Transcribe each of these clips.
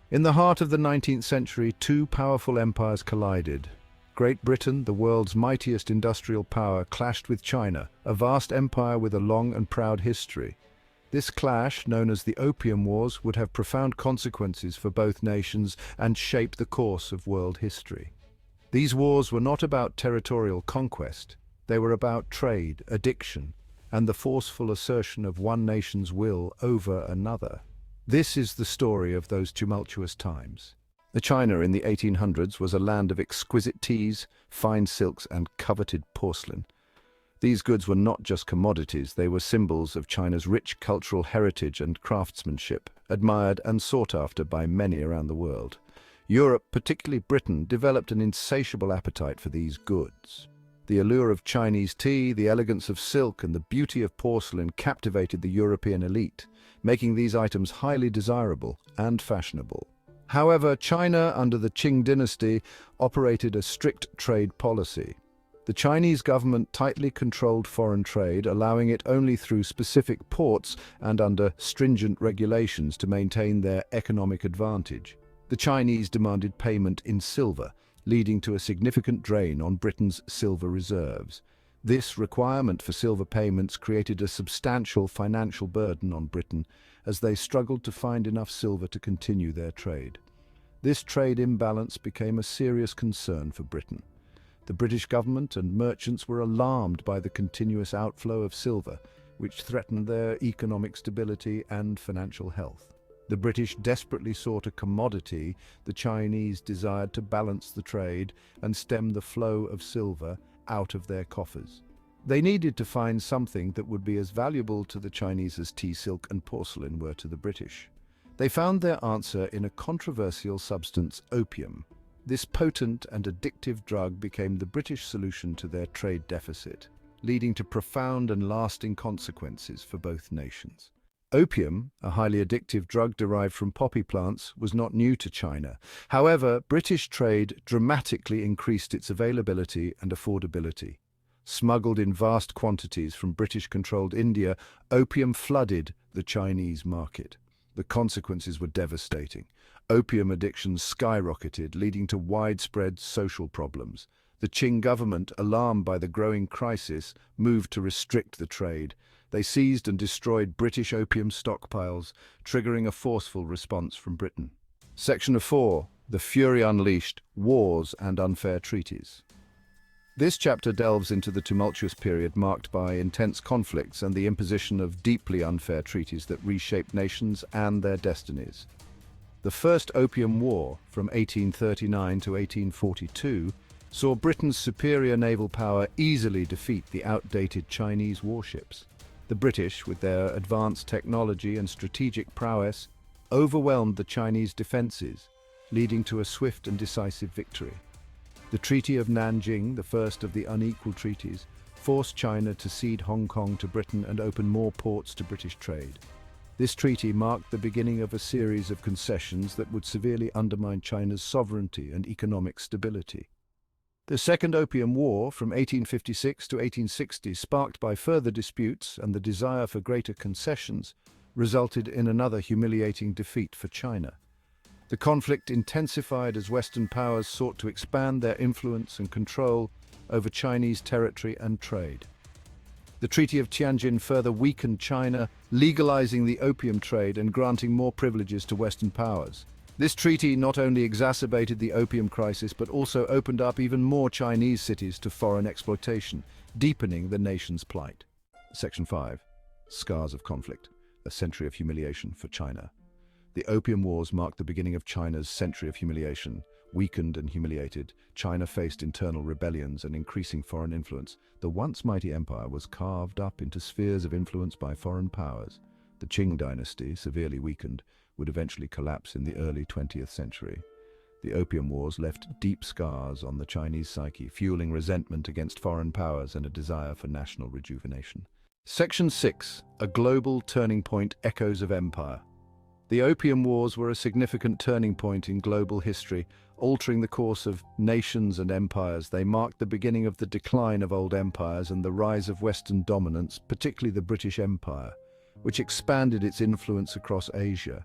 In the heart of the 19th century, two powerful empires collided. Great Britain, the world's mightiest industrial power, clashed with China, a vast empire with a long and proud history. This clash, known as the Opium Wars, would have profound consequences for both nations and shape the course of world history. These wars were not about territorial conquest. They were about trade, addiction, and the forceful assertion of one nation's will over another. This is the story of those tumultuous times. The China in the 1800s was a land of exquisite teas, fine silks, and coveted porcelain. These goods were not just commodities, they were symbols of China's rich cultural heritage and craftsmanship, admired and sought after by many around the world. Europe, particularly Britain, developed an insatiable appetite for these goods. The allure of Chinese tea, the elegance of silk, and the beauty of porcelain captivated the European elite, making these items highly desirable and fashionable. However, China, under the Qing dynasty, operated a strict trade policy. The Chinese government tightly controlled foreign trade, allowing it only through specific ports and under stringent regulations to maintain their economic advantage. The Chinese demanded payment in silver, leading to a significant drain on Britain's silver reserves. This requirement for silver payments created a substantial financial burden on Britain as they struggled to find enough silver to continue their trade. This trade imbalance became a serious concern for Britain. The British government and merchants were alarmed by the continuous outflow of silver, which threatened their economic stability and financial health. The British desperately sought a commodity. The Chinese desired to balance the trade and stem the flow of silver out of their coffers. They needed to find something that would be as valuable to the Chinese as tea, silk, and porcelain were to the British. They found their answer in a controversial substance, opium. This potent and addictive drug became the British solution to their trade deficit, leading to profound and lasting consequences for both nations. Opium, a highly addictive drug derived from poppy plants, was not new to China. However, British trade dramatically increased its availability and affordability. Smuggled in vast quantities from British-controlled India, opium flooded the Chinese market. The consequences were devastating. Opium addictions skyrocketed, leading to widespread social problems. The Qing government, alarmed by the growing crisis, moved to restrict the trade. They seized and destroyed British opium stockpiles, triggering a forceful response from Britain. Section 4. The Fury Unleashed, Wars and Unfair Treaties. This chapter delves into the tumultuous period marked by intense conflicts and the imposition of deeply unfair treaties that reshaped nations and their destinies. The First Opium War, from 1839 to 1842, saw Britain's superior naval power easily defeat the outdated Chinese warships. The British, with their advanced technology and strategic prowess, overwhelmed the Chinese defenses, leading to a swift and decisive victory. The Treaty of Nanking, the first of the unequal treaties, forced China to cede Hong Kong to Britain and open more ports to British trade. This treaty marked the beginning of a series of concessions that would severely undermine China's sovereignty and economic stability. The Second Opium War, from 1856 to 1860, sparked by further disputes and the desire for greater concessions, resulted in another humiliating defeat for China. The conflict intensified as Western powers sought to expand their influence and control over Chinese territory and trade. The Treaty of Tianjin further weakened China, legalizing the opium trade and granting more privileges to Western powers. This treaty not only exacerbated the opium crisis but also opened up even more Chinese cities to foreign exploitation, deepening the nation's plight. Section 5. Scars of Conflict, a century of humiliation for China. The Opium Wars marked the beginning of China's century of humiliation. Weakened and humiliated, China faced internal rebellions and increasing foreign influence. The once mighty empire was carved up into spheres of influence by foreign powers. The Qing dynasty, severely weakened, would eventually collapse in the early 20th century. The Opium Wars left deep scars on the Chinese psyche, fueling resentment against foreign powers and a desire for national rejuvenation. Section 6. A Global Turning Point, Echoes of Empire. The Opium Wars were a significant turning point in global history, altering the course of nations and empires. They marked the beginning of the decline of old empires and the rise of Western dominance, particularly the British Empire, which expanded its influence across Asia.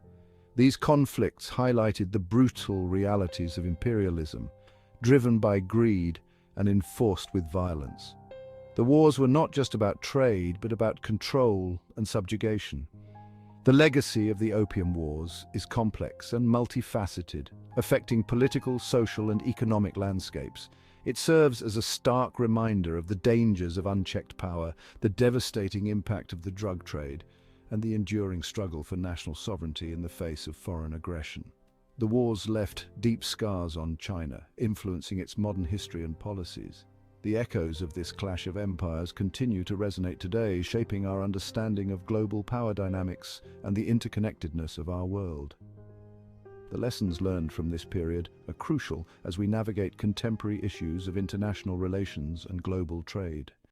These conflicts highlighted the brutal realities of imperialism, driven by greed and enforced with violence. The wars were not just about trade, but about control and subjugation. The legacy of the Opium Wars is complex and multifaceted, affecting political, social, and economic landscapes. It serves as a stark reminder of the dangers of unchecked power, the devastating impact of the drug trade, and the enduring struggle for national sovereignty in the face of foreign aggression. The wars left deep scars on China, influencing its modern history and policies. The echoes of this clash of empires continue to resonate today, shaping our understanding of global power dynamics and the interconnectedness of our world. The lessons learned from this period are crucial as we navigate contemporary issues of international relations and global trade.